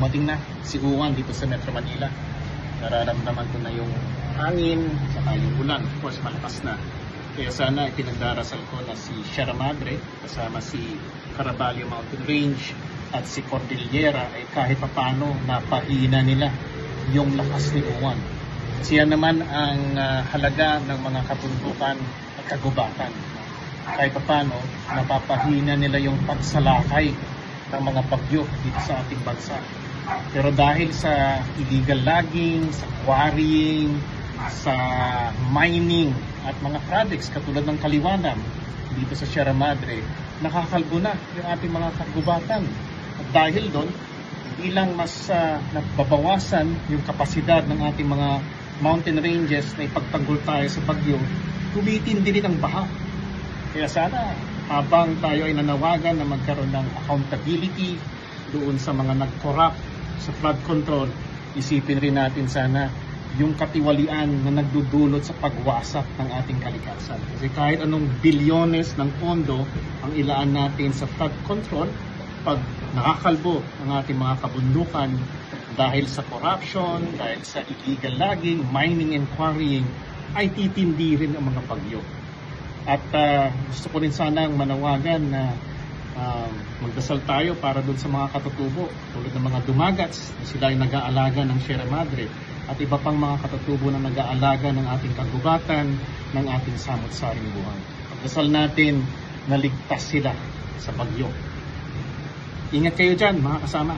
dumating na si Uwan dito sa Metro Manila. Nararamdaman ko na yung hangin, saka yung ulan, of course malakas na. Kaya sana ipinagdarasal ko na si Sierra Madre, kasama si Caraballo Mountain Range at si Cordillera ay kahit papano napahina nila yung lakas ni Uwan. Siya naman ang halaga ng mga kabundukan at kagubatan. Kahit papano napapahina nila yung pagsalakay ng mga bagyo dito sa ating bansa. Pero dahil sa illegal logging, sa quarrying, sa mining at mga projects katulad ng Kaliwanam dito sa Sierra Madre, nakakalbo na yung ating mga kagubatan. At dahil doon, hindi lang mas nababawasan yung kapasidad ng ating mga mountain ranges na ipagtanggol tayo sa bagyo, tumitindi rin ang baha. Kaya sana habang tayo ay nanawagan na magkaroon ng accountability doon sa mga nag-corrupt sa flood control, isipin rin natin sana yung katiwalian na nagdudulot sa pagwasak ng ating kalikasan. Kasi kahit anong bilyones ng pondo ang ilaan natin sa flood control, pag nakakalbo ang ating mga kabundukan dahil sa corruption, dahil sa illegal logging, mining and quarrying, ay titindi rin ang mga bagyo. At gusto ko rin sanang manawagan na magdasal tayo para doon sa mga katutubo tulad ng mga dumagats na sila ay nag-aalaga ng Sierra Madre at iba pang mga katutubo na nag-aalaga ng ating kagubatan, ng ating samot-saring buhay. Magdasal natin na ligtas sila sa bagyo. Ingat kayo dyan mga kasama.